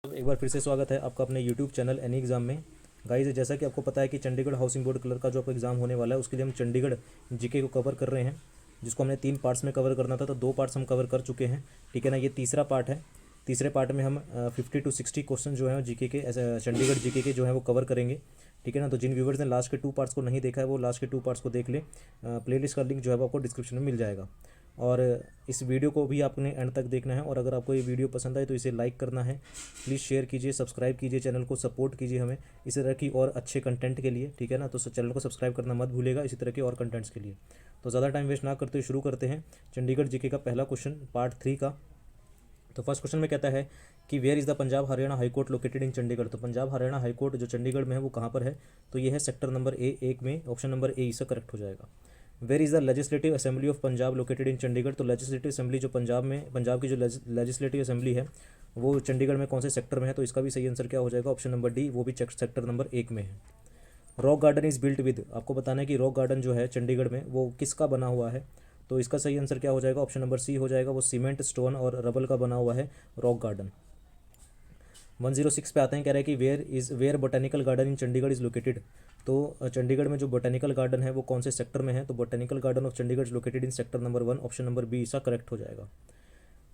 एक बार फिर से स्वागत है आपका अपने यूट्यूब चैनल एनी एग्ज़ाम में। गाइस, जैसा कि आपको पता है कि चंडीगढ़ हाउसिंग बोर्ड क्लर्क का जो आपका एग्ज़ाम होने वाला है उसके लिए हम चंडीगढ़ जीके को कवर कर रहे हैं, जिसको हमने 3 पार्ट्स में कवर करना था, तो 2 पार्ट्स हम कवर कर चुके हैं। ठीक है ना, ये तीसरा पार्ट है। तीसरे पार्ट में हम 50 to 60 क्वेश्चन जो है जीके के चंडीगढ़ जीके के जो है वो कवर करेंगे। ठीक है ना, तो जिन व्यूवर्स ने लास्ट के 2 पार्ट्स को नहीं देखा है वो लास्ट के 2 पार्ट्स को देख ले। प्लेलिस्ट का लिंक जो है वो आपको डिस्क्रिप्शन में मिल जाएगा। और इस वीडियो को भी आपने एंड तक देखना है, और अगर आपको ये वीडियो पसंद आए तो इसे लाइक करना है, प्लीज़ शेयर कीजिए, सब्सक्राइब कीजिए, चैनल को सपोर्ट कीजिए हमें इस तरह की और अच्छे कंटेंट के लिए। ठीक है ना, तो चैनल को सब्सक्राइब करना मत भूलिएगा इसी तरह के और कंटेंट्स के लिए। तो ज़्यादा टाइम वेस्ट ना करते हुए शुरू करते हैं चंडीगढ़ जीके का पहला क्वेश्चन पार्ट 3 का। तो फर्स्ट क्वेश्चन में कहता है कि where is the Punjab Haryana high court located in Chandigarh. तो पंजाब हरियाणा हाई कोर्ट जो चंडीगढ़ में है वो कहाँ पर है, तो ये है सेक्टर नंबर A1 में, ऑप्शन नंबर ए इसका करेक्ट हो जाएगा। Where is the legislative assembly of Punjab located in Chandigarh. तो लेजिस्लेटिव असेंबली जो पंजाब की जो लेजिस्लेटिव असेंबली है वो चंडीगढ़ में कौन से सेक्टर में है, तो इसका भी सही आंसर क्या हो जाएगा, ऑप्शन नंबर डी, वो भी सेक्टर नंबर 1 में है। Rock garden is built with, आपको बताना है कि रॉक गार्डन जो है चंडीगढ़ में वो किसका बना हुआ है, तो इसका सही आंसर क्या हो जाएगा, ऑप्शन नंबर सी हो जाएगा, वो सीमेंट, स्टोन और रबल का बना हुआ है रॉक गार्डन। 106 पे आते हैं, कह रहे हैं कि where botanical garden in Chandigarh is located. तो चंडीगढ़ में जो बोटेनिकल गार्डन है वो कौन से सेक्टर में है, तो botanical garden of Chandigarh is located in sector number 1, option number B इसका करेक्ट हो जाएगा।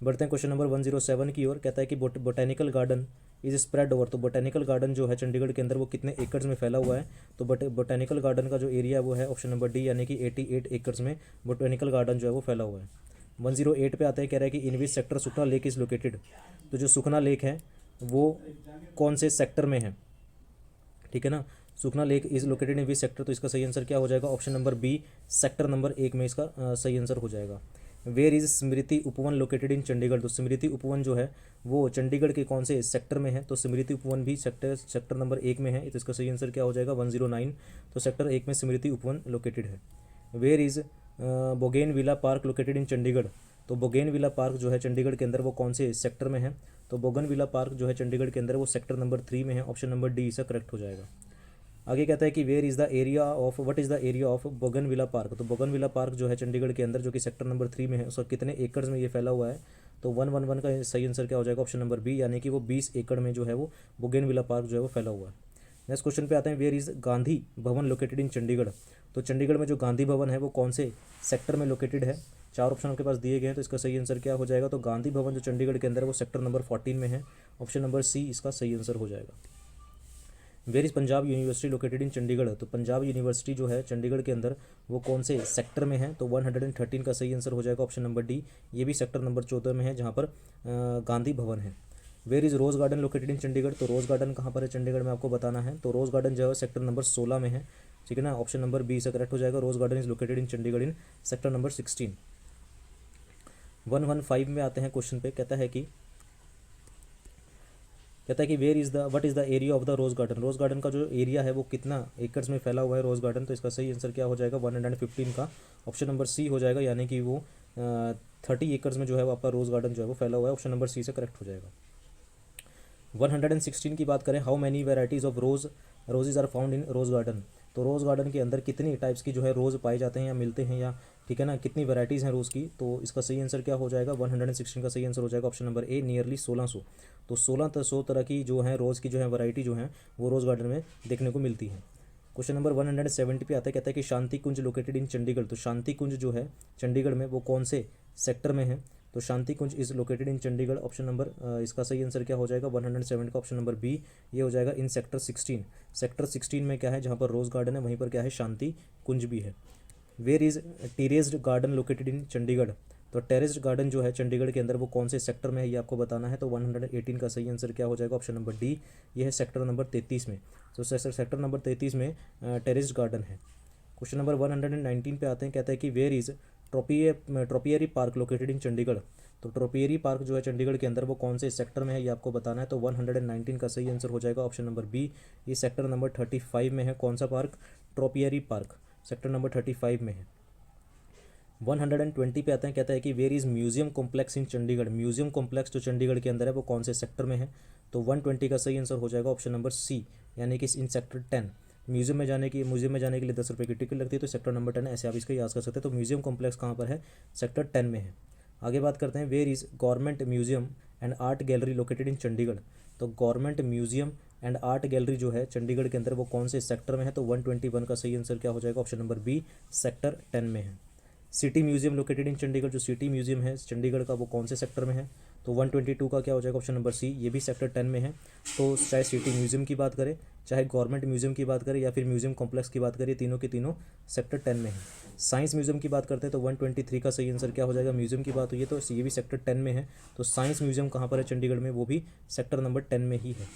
बढ़ते हैं क्वेश्चन नंबर 107 की ओर। कहता है कि botanical garden is spread over. तो बोटेनिकल गार्डन जो है चंडीगढ़ के अंदर वो कितने एकड़ में फैला हुआ है, तो बोटेनिकल गार्डन का जो एरिया है वो है ऑप्शन नंबर डी, यानी कि 88 एकड़ में बोटेनिकल गार्डन जो है वो फैला हुआ है। 108 पे आते हैं, कह रहा है कि in which sector Sukhna lake is located. तो जो सुखना लेक है वो कौन से सेक्टर में है, ठीक है ना, Sukhna lake is located in which sector, तो इसका सही आंसर क्या हो जाएगा, option number B, sector number 1 में इसका सही आंसर हो जाएगा। Where is Smriti Upvan located in Chandigarh. तो स्मृति उपवन जो है वो चंडीगढ़ के कौन से सेक्टर में है, तो स्मृति उपवन भी सेक्टर नंबर 1 में है, तो इसका सही आंसर क्या हो जाएगा, 109, तो सेक्टर 1 में स्मृति उपवन लोकेटेड है। Where is bougainvillea park located in Chandigarh. तो बोगेन विला पार्क जो है चंडीगढ़ के अंदर वो कौन से सेक्टर में है, तो बोगन विला पार्क जो है चंडीगढ़ के अंदर वो सेक्टर नंबर 3 में है, ऑप्शन नंबर डी इसका करेक्ट हो जाएगा। आगे कहता है कि where is the area of, what is the area of bougainvillea park. तो बोगन विला पार्क जो है चंडीगढ़ के अंदर जो कि सेक्टर नंबर 3 में है उसका कितने एकड़ में ये फैला हुआ है, तो 111 का सही आंसर क्या हो जाएगा, ऑप्शन नंबर बी, यानी कि वो 20 एकड़ में जो है वो बोगेन विला पार्क जो है वो फैला हुआ है। नेक्स्ट क्वेश्चन पे आते हैं, where is Gandhi Bhavan located in Chandigarh. तो चंडीगढ़ में जो गांधी भवन है वो कौन से सेक्टर में लोकेटेड है, 4 ऑप्शन आपके पास दिए गए हैं, तो इसका सही आंसर क्या हो जाएगा, तो गांधी भवन जो चंडीगढ़ के अंदर है वो सेक्टर नंबर 14 में है, ऑप्शन नंबर सी इसका सही आंसर हो जाएगा। Where is Punjab university located in Chandigarh. तो पंजाब यूनिवर्सिटी जो है चंडीगढ़ के अंदर वो कौन से सेक्टर में है, तो 113 का सही आंसर हो जाएगा, ऑप्शन नंबर डी, ये भी सेक्टर नंबर 14 में है जहाँ पर गांधी भवन है। Where is rose garden located in Chandigarh. तो रोज़ गार्डन कहाँ पर है चंडीगढ़ में आपको बताना है, तो रोज़ गार्डन जो है सेक्टर नंबर 16 में है, ठीक है ना, ऑप्शन नंबर बी से करेक्ट हो जाएगा, rose garden is located in Chandigarh in sector number 16। 115 में आते हैं क्वेश्चन पे, कहता है कि where is the what is the area of the rose garden. Rose garden का जो एरिया है वो कितना एकड़ में फैला हुआ है रोज़ गार्डन, तो इसका सही आंसर क्या हो जाएगा, 115 का ऑप्शन नंबर सी हो जाएगा, यानी कि वो 30 एकड़ में जो है वो आपका रोज़ गार्डन जो है वो फैला हुआ है, ऑप्शन नंबर सी से करेक्ट हो जाएगा। 116 की बात करें, how many varieties of roses are found in rose garden. तो रोज़ गार्डन के अंदर कितनी टाइप्स की जो है रोज़ पाए जाते हैं या मिलते हैं, या ठीक है ना, कितनी वैरायटीज़ हैं रोज़ की, तो इसका सही आंसर क्या हो जाएगा, 116 का सही आंसर हो जाएगा, ऑप्शन नंबर ए, नियरली 1600। तो 1600 तरह की जो है रोज़ की जो है वैरायटी जो है वो रोज़ गार्डन में देखने को मिलती है। क्वेश्चन नंबर 170 पे आता है, कहता है कि शांति कुंज लोकेटेड इन चंडीगढ़। तो शांति कुंज जो है चंडीगढ़ में वो कौन से सेक्टर में है, तो Shanti Kunj is located in Chandigarh, option number इसका सही आंसर क्या हो जाएगा, 107 का ऑप्शन नंबर बी, ये हो जाएगा इन सेक्टर 16। सेक्टर 16 में क्या है, जहाँ पर रोज़ गार्डन है वहीं पर क्या है, शांति कुंज भी है। Where is terraced garden located in Chandigarh. तो टेरेस्ड गार्डन जो है चंडीगढ़ के अंदर वो कौन से सेक्टर में है ये आपको बताना है, तो 118 का सही आंसर क्या हो जाएगा, ऑप्शन नंबर डी, ये है सेक्टर नंबर 33 में। तो सेक्टर नंबर 33 में टेरेस्ड गार्डन है। क्वेश्चन नंबर 119 पे आते हैं, कहता है कि where is topiary park located in Chandigarh. तो ट्रोपियरी पार्क जो है चंडीगढ़ के अंदर वो कौन से सेक्टर में है ये आपको बताना है, तो 119 का सही आंसर हो जाएगा, ऑप्शन नंबर बी, ये सेक्टर नंबर 35 में है। कौन सा पार्क, ट्रोपियरी पार्क, सेक्टर नंबर 35 में है। 120 पे आते हैं, कहता है कि where is museum complex in Chandigarh. Museum complex जो चंडीगढ़ के अंदर है वो कौन से सेक्टर में है, तो 120 का सही आंसर हो जाएगा, ऑप्शन नंबर सी, यानी कि इन सेक्टर 10। म्यूजियम में जाने के लिए 10 रुपये की टिकट लगती है, तो सेक्टर नंबर 10 ऐसे आप इसका याद कर सकते हैं। तो म्यूजियम कॉम्प्लेक्स कहाँ पर है, सेक्टर 10 में है। आगे बात करते हैं, where is government museum and art gallery located in Chandigarh. तो government museum and art gallery जो है चंडीगढ़ के अंदर वो कौन से सेक्टर में है, तो 121 का सही आंसर क्या हो जाएगा, ऑप्शन नंबर बी सेक्टर 10 में है। City museum located in Chandigarh, जो सिटी म्यूजियम है चंडीगढ़ का वो कौन से सेक्टर में है, तो 122 का क्या हो जाएगा, ऑप्शन नंबर सी, ये भी सेक्टर 10 में है। तो चाहे सिटी म्यूजियम की बात करें, चाहे गवर्नमेंट म्यूजियम की बात करें या फिर म्यूजियम कॉम्प्लेक्स की बात करें, तीनों के तीनों सेक्टर 10 में है। साइंस म्यूजियम की बात करते हैं तो 123 का सही आंसर क्या हो जाएगा, म्यूजियम की बात हुई है तो ये भी सेक्टर 10 में है। तो साइंस म्यूजियम कहाँ पर है चंडीगढ़ में, वो भी सेक्टर नंबर 10 में ही है।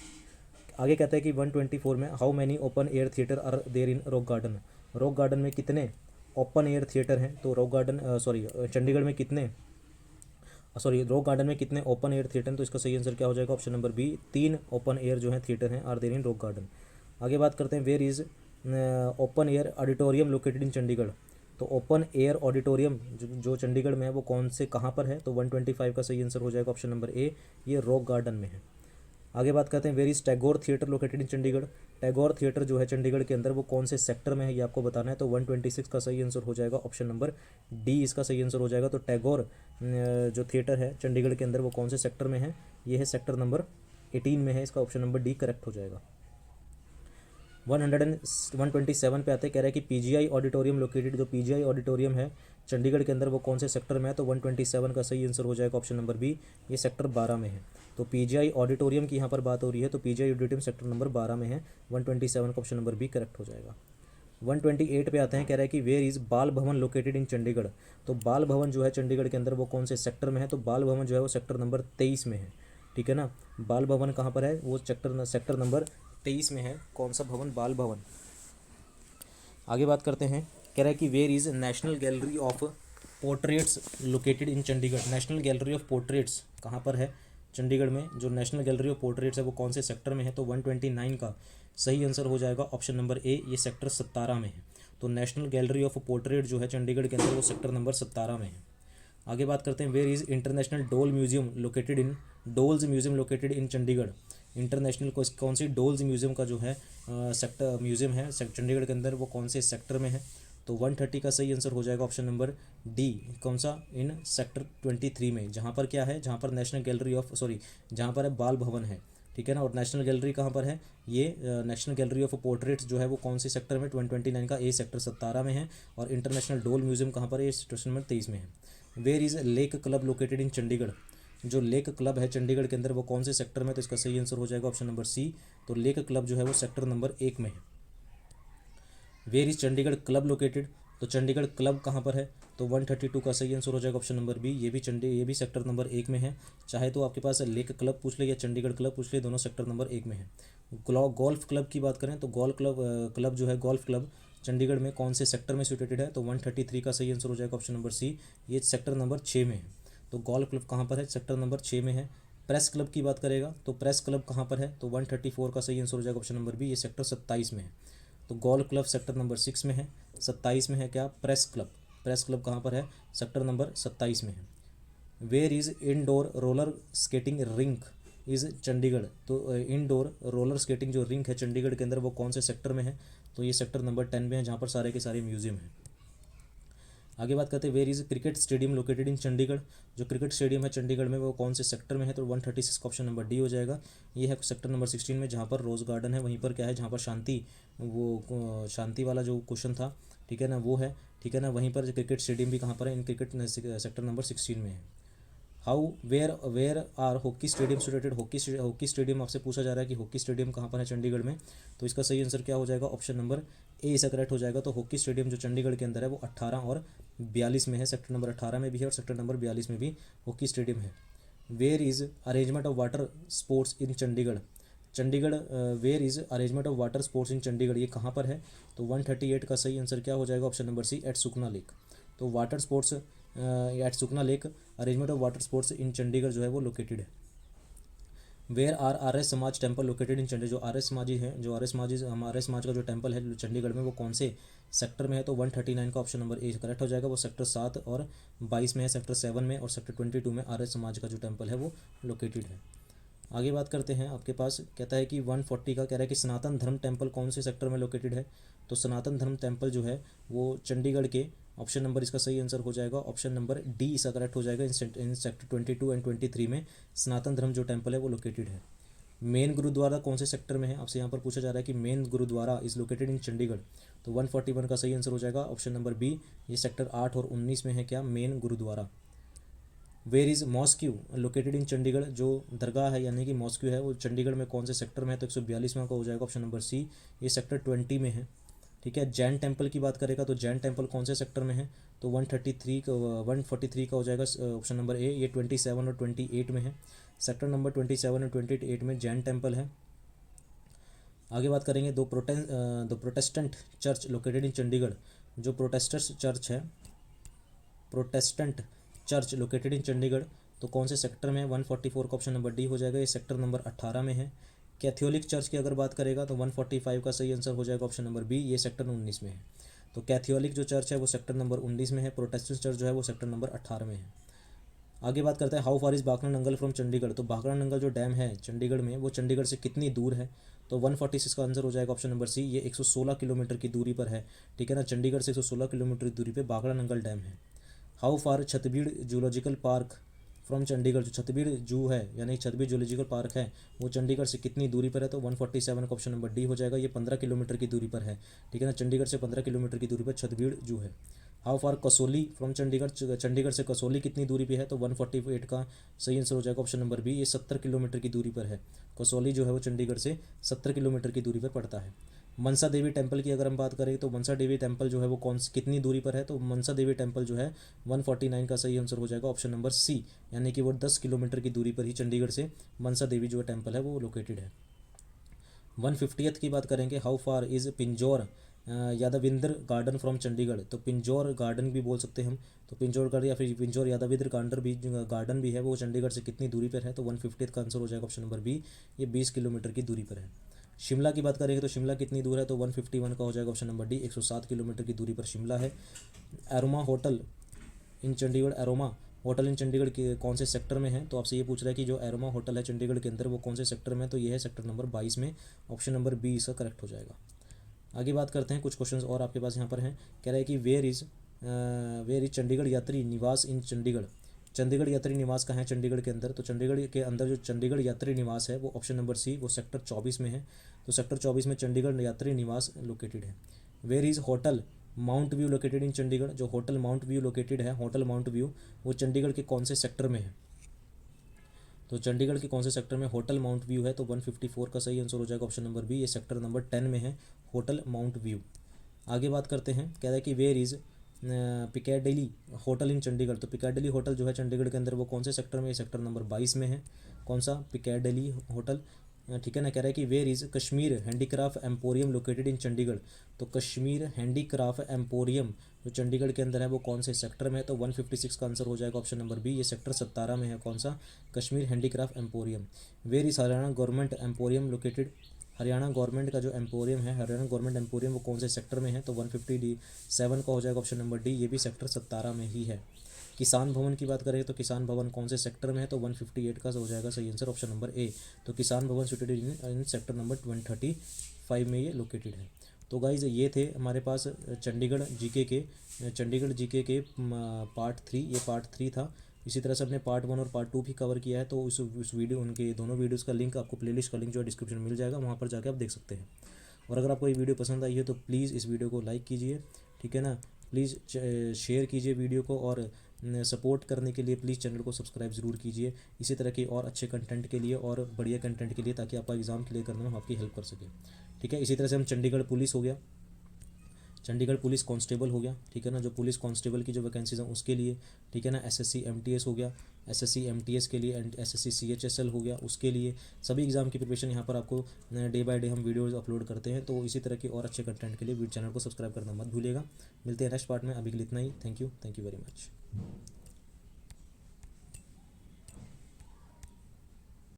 आगे कहता है कि 124 में how many open air theatre are there in rock garden, rock garden में कितने ओपन एयर थिएटर हैं, तो रॉक गार्डन चंडीगढ़ में कितने रॉक गार्डन में कितने ओपन एयर थिएटर हैं, तो इसका सही आंसर क्या हो जाएगा, option number B, 3 open air जो है थिएटर हैं are there in rock garden. आगे बात करते हैं where is open air auditorium located in Chandigarh, तो ओपन एयर ऑडिटोरियम जो चंडीगढ़ में है वो कौन से कहाँ पर है, तो 125 का सही आंसर हो जाएगा ऑप्शन नंबर ए, ये रॉक गार्डन में है। आगे बात करते हैं where is Tagore theatre located in Chandigarh, Tagore theatre जो है चंडीगढ़ के अंदर वो कौन से सेक्टर में है ये आपको बताना है, तो 126 का सही आंसर हो जाएगा ऑप्शन नंबर डी, इसका सही आंसर हो जाएगा। तो टैगोर जो थिएटर है चंडीगढ़ के अंदर वो कौन से सेक्टर में है, ये है सेक्टर नंबर 18 में है, इसका ऑप्शन नंबर डी करेक्ट हो जाएगा। 127 पे आते कह रहा है कि पीजीआई ऑडिटोरियम लोकेटेड, जो पीजीआई ऑडिटोरियम है चंडीगढ़ के अंदर वो कौन से सेक्टर में है, तो 127 का सही आंसर हो जाएगा ऑप्शन नंबर बी, ये सेक्टर 12 में है। तो पीजीआई ऑडिटोरियम की यहाँ पर बात हो रही है तो पीजीआई ऑडिटोरियम सेक्टर नंबर 12 में है, 127 का ऑप्शन नंबर बी करेक्ट हो जाएगा। 128 पे आते हैं, कह रहा है कि वेयर इज़ बाल भवन लोकेटेड इन चंडीगढ़, तो बाल भवन जो है चंडीगढ़ के अंदर वो कौन से सेक्टर में है, तो बाल भवन जो है वो सेक्टर नंबर 23 में है, ठीक है ना। बाल भवन कहाँ पर है, वो सेक्टर नंबर 23 में है, कौन सा भवन, बाल भवन। आगे बात करते हैं, कह रहा है कि where is national gallery of portraits located in Chandigarh, national gallery of portraits कहाँ पर है चंडीगढ़ में, जो नेशनल गैलरी ऑफ पोर्ट्रेट्स है वो कौन से सेक्टर में है, तो 129 का सही आंसर हो जाएगा ऑप्शन नंबर ए, ये सेक्टर 17 में है। तो नेशनल गैलरी ऑफ पोर्ट्रेट जो है चंडीगढ़ के अंदर वो सेक्टर नंबर 17 में है। आगे बात करते हैं वेयर इज़ इंटरनेशनल डोल museum located in, doles museum located in Chandigarh, international कौन सी डोल्स म्यूजियम का जो है सेक्टर म्यूजियम है चंडीगढ़ के अंदर वो कौन से सेक्टर में है, तो 130 का सही आंसर हो जाएगा ऑप्शन नंबर डी, कौन सा, इन सेक्टर 23 में, जहाँ पर क्या है, जहाँ पर नेशनल गैलरी ऑफ जहाँ पर है बाल भवन है, ठीक है ना। और नेशनल गैलरी कहाँ पर है, ये नेशनल गैलरी ऑफ पोर्ट्रेट्स जो है वो कौन से सेक्टर में, 129 का ए सेक्टर 17 में है। और इंटरनेशनल डोल म्यूजियम कहाँ पर है, ये सेक्टर नंबर 23 में है। Where is lake club located in Chandigarh, जो लेक क्लब है चंडीगढ़ के अंदर वो कौन से सेक्टर में, तो इसका सही आंसर हो जाएगा ऑप्शन नंबर सी, तो लेक क्लब जो है वो सेक्टर नंबर 1 में है। Where is Chandigarh club located, तो चंडीगढ़ क्लब कहाँ पर है, तो 132 का सही आंसर हो जाएगा ऑप्शन नंबर बी, ये भी सेक्टर नंबर 1 में है। चाहे तो आपके पास लेक क्लब पूछ ले या चंडीगढ़ क्लब पूछ ले, दोनों सेक्टर नंबर 1 में है। गोल्फ क्लब की बात करें तो क्लब जो है गोल्फ क्लब चंडीगढ़ में कौन से सेक्टर में सिचुएटेड है, तो 133 का सही आंसर हो जाएगा ऑप्शन नंबर सी, ये सेक्टर नंबर 6 में है। तो गोल्फ क्लब कहाँ पर है, सेक्टर नंबर 6 में है। प्रेस क्लब की बात करेगा तो प्रेस क्लब कहाँ पर है, तो 134 का सही आंसर हो जाएगा ऑप्शन नंबर बी, ये सेक्टर 27 में है। तो गोल्फ क्लब सेक्टर नंबर 6 में है, 27 में है क्या, प्रेस क्लब कहाँ पर है, सेक्टर नंबर 27 में है। Where is indoor roller skating rink is Chandigarh, तो इंडोर रोलर स्केटिंग जो रिंक है चंडीगढ़ के अंदर वो कौन से सेक्टर में है, तो ये सेक्टर नंबर 10 में है, जहाँ पर सारे के सारे म्यूजियम हैं। आगे बात करते हैं where is cricket stadium located in Chandigarh, जो क्रिकेट स्टेडियम है चंडीगढ़ में वो कौन से सेक्टर में है, तो 136 का ऑप्शन नंबर डी हो जाएगा, ये है सेक्टर नंबर 16 में, जहाँ पर रोज़ गार्डन है वहीं पर क्या है, जहाँ पर शांति वाला जो क्वेश्चन था, ठीक है ना, वो है, ठीक है ना। वहीं पर क्रिकेट स्टेडियम भी कहाँ पर है, इन क्रिकेट सेक्टर नंबर 16 में है। How where are hockey stadium situated, hockey stadium आपसे पूछा जा रहा है कि हॉकी स्टेडियम कहाँ पर है चंडीगढ़ में, तो इसका सही आंसर क्या हो जाएगा, ऑप्शन नंबर ए इसका करेक्ट हो जाएगा। तो हॉकी स्टेडियम जो चंडीगढ़ के अंदर है वो 18 और 42 में है, सेक्टर नंबर 18 में भी है और सेक्टर नंबर 42 में भी हॉकी स्टेडियम है। Where is arrangement of water sports in Chandigarh, where is arrangement of water sports in Chandigarh, ये कहाँ पर है, तो 138 का सही आंसर क्या हो जाएगा, option number C, at Sukhna lake. तो water sports at Sukhna lake, arrangement of water sports in Chandigarh जो है वो लोकेटेड है। वेयर आर एस Samaj temple located in Chandigarh, जो आर एस समाजी है, जो आर एस समाज का जो टेम्पल है चंडीगढ़ में वो कौन से सेक्टर में है, तो 139 का ऑप्शन नंबर ए करेक्ट हो जाएगा, वो सेक्टर 7 और 22 में है, सेक्टर 7 में और सेक्टर 22 में आर एस समाज का जो टेम्पल है वो लोकेटेड है। आगे बात करते हैं, आपके पास कहता है कि 140 का कह रहा है कि सनातन धर्म टेम्पल कौन से सेक्टर में लोकेटेड है, तो सनातन धर्म टेम्पल जो है वो चंडीगढ़ के, ऑप्शन नंबर इसका सही आंसर हो जाएगा ऑप्शन नंबर डी इसका करेक्ट हो जाएगा, इन सेक्टर 22 एंड 23 में सनातन धर्म जो टेम्पल है वो लोकेटेड है। मेन गुरुद्वारा कौन से सेक्टर में है, आपसे यहाँ पर पूछा जा रहा है कि main gurdwara is located in Chandigarh, तो 141 का सही आंसर हो जाएगा ऑप्शन नंबर बी, ये सेक्टर 8 और 19 में है क्या, main gurdwara. Where is mosque located in Chandigarh, जो दरगाह है यानी कि मॉस्क्यू है वो चंडीगढ़ में कौन से सेक्टर में है, तो 142वां का हो जाएगा ऑप्शन नंबर सी, ये सेक्टर 20 में है। ठीक है, जैन टेम्पल की बात करेगा तो जैन टेम्पल कौन से सेक्टर में है, तो 143 का हो जाएगा ऑप्शन नंबर ए, ये 27 और 28 में है। सेक्टर नंबर 27 और 28 में जैन टेम्पल है। आगे बात करेंगे दो protestant church located in Chandigarh, जो protestant church located in Chandigarh, तो कौन से सेक्टर में है, 144 का ऑप्शन नंबर डी हो जाएगा, ये सेक्टर नंबर 18 में है। कैथोलिक चर्च की अगर बात करेगा तो 145 का सही आंसर हो जाएगा ऑप्शन नंबर बी, ये सेक्टर 19 में है। तो कैथोलिक जो चर्च है वो सेक्टर नंबर 19 में है, प्रोटेस्टेंट चर्च जो है वो सेक्टर नंबर 18 में है। आगे बात करते हैं how far is Bhakra Nangal from Chandigarh, तो भाखड़ा नंगल जो डैम है चंडीगढ़ में वो चंडीगढ़ से कितनी दूर है, तो 146 का आंसर हो जाएगा ऑप्शन नंबर सी, ये 116 किलोमीटर की दूरी पर है। ठीक है ना, चंडीगढ़ से 116 किलोमीटर की दूरी पर भाखड़ा नंगल डैम है। How far Chhatbir zoological park from Chandigarh, जो छतबीड़ जू है यानी छतबीड़ जूलॉजिकल पार्क है वो चंडीगढ़ से कितनी दूरी पर है, तो 147 का ऑप्शन नंबर डी हो जाएगा, ये 15 किलोमीटर की दूरी पर है। ठीक है ना, चंडीगढ़ से 15 किलोमीटर की दूरी पर छतबीड़ जू है। How far Kasauli from Chandigarh, Chandigarh से कसोली कितनी दूरी पे है, तो 148 का सही आंसर हो जाएगा ऑप्शन नंबर बी, ये 70 किलोमीटर की दूरी पर है। कसोली जो है वो चंडीगढ़ से 70 किलोमीटर की दूरी पर पड़ता है। मनसा देवी टेम्पल की अगर हम बात करें तो मनसा देवी टेम्पल जो है वो कितनी दूरी पर है, तो मनसा देवी टेम्पल जो है 149 का सही आंसर हो जाएगा ऑप्शन नंबर सी, यानी कि वो 10 किलोमीटर की दूरी पर ही चंडीगढ़ से मनसा देवी जो टेम्पल है वो लोकेटेड है। 150th की बात करेंगे, how far is Pinjore Yadavindra garden from Chandigarh, तो पिंजौर गार्डन भी बोल सकते हैं हम, तो पिंजौर गार्डन या फिर पिंजौर यादविंद्र गार्डन भी है वो चंडीगढ़ से कितनी दूरी पर है, तो 150th का आंसर हो जाएगा ऑप्शन नंबर बी, ये 20 किलोमीटर की दूरी पर है। शिमला की बात करेंगे तो शिमला कितनी दूर है, तो 151 का हो जाएगा ऑप्शन नंबर डी, 107 किलोमीटर की दूरी पर शिमला है। Aroma hotel in Chandigarh, aroma hotel in Chandigarh के कौन से सेक्टर में है, तो आपसे ये पूछ रहा है कि जो एरोमा होटल है चंडीगढ़ के अंदर वो कौन से सेक्टर में है, तो ये है सेक्टर नंबर 22 में, ऑप्शन नंबर बी इसका करेक्ट हो जाएगा। आगे बात करते हैं, कुछ क्वेश्चंस और आपके पास यहाँ पर हैं। कह रहा है कि वेयर इज चंडीगढ़ यात्री निवास इन चंडीगढ़, चंडीगढ़ यात्री निवास कहाँ है चंडीगढ़ के अंदर, तो चंडीगढ़ के अंदर जो चंडीगढ़ यात्री निवास है वो ऑप्शन नंबर सी, वो सेक्टर 24 में है। तो सेक्टर 24 में चंडीगढ़ यात्री निवास लोकेटेड है। Where is hotel mount view located in Chandigarh, जो होटल माउंट व्यू लोकेटेड है, होटल माउंट व्यू वो चंडीगढ़ के कौन से सेक्टर में है, तो चंडीगढ़ के कौन से सेक्टर में होटल माउंट व्यू है, तो 154 का सही आंसर हो जाएगा ऑप्शन नंबर बी, ये सेक्टर नंबर 10 में है होटल माउंट व्यू। आगे बात करते हैं, कह रहा है कि where is Piccadilly hotel in Chandigarh, तो पिकाडेली होटल जो है चंडीगढ़ के अंदर वो कौन से सेक्टर में, ये सेक्टर नंबर 22 में है। कौन सा, पिकाडेली होटल। ठीक है ना, कह रहा है कि where is Kashmir handicraft emporium located in Chandigarh, तो कश्मीर हैंडीक्राफ्ट एम्पोरियम जो चंडीगढ़ के अंदर है वो कौन से सेक्टर में है, तो 156 का आंसर हो जाएगा ऑप्शन नंबर बी, ये सेक्टर 17 में है। कौन सा, Kashmir handicraft emporium. Where is Haryana government emporium located, Haryana government का जो एम्पोरियम है, हरियाणा गवर्नमेंट एम्पोरियम वो कौन से सेक्टर में है, तो 157 का हो जाएगा ऑप्शन नंबर डी, ये भी सेक्टर 17 में ही है। किसान भवन की बात करें तो किसान भवन कौन से सेक्टर में है, तो 158 का हो जाएगा सही आंसर ऑप्शन नंबर ए, तो किसान भवन सिचुएटेड इन सेक्टर नंबर 135 में ये लोकेटेड है। तो गाइज ये थे हमारे पास चंडीगढ़ जीके के पार्ट 3, ये पार्ट 3 था। इसी तरह से अपने पार्ट 1 और पार्ट 2 भी कवर किया है, तो उस वीडियो उनके दोनों वीडियोज़ का लिंक आपको प्लेलिस्ट का लिंक जो है डिस्क्रिप्शन में मिल जाएगा, वहाँ पर जाकर आप देख सकते हैं। और अगर आपको ये वीडियो पसंद आई है तो प्लीज़ इस वीडियो को लाइक कीजिए, ठीक है ना, प्लीज़ शेयर कीजिए वीडियो को, और सपोर्ट करने के लिए प्लीज़ चैनल को सब्सक्राइब ज़रूर कीजिए इसी तरह के और अच्छे कंटेंट के लिए और बढ़िया कंटेंट के लिए, ताकि आपका एग्ज़ाम क्लियर करने में हम आपकी हेल्प कर सकें। ठीक है, इसी तरह से हम चंडीगढ़ पुलिस हो गया, चंडीगढ़ पुलिस कांस्टेबल हो गया, ठीक है ना, जो पुलिस कांस्टेबल की जो वैकेंसीज हैं उसके लिए, ठीक है ना, एसएससी एमटीएस हो गया, एसएससी एमटीएस के लिए, एसएससी सीएचएसएल हो गया, उसके लिए सभी एग्ज़ाम की प्रिपरेशन यहाँ पर आपको डे बाय डे हम वीडियोज़ अपलोड करते हैं। तो इसी तरह के और अच्छे कंटेंट के लिए चैनल को सब्सक्राइब करना मत भूलिएगा। मिलते हैं नेक्स्ट पार्ट में, अभी के लिए इतना ही। Thank you very much.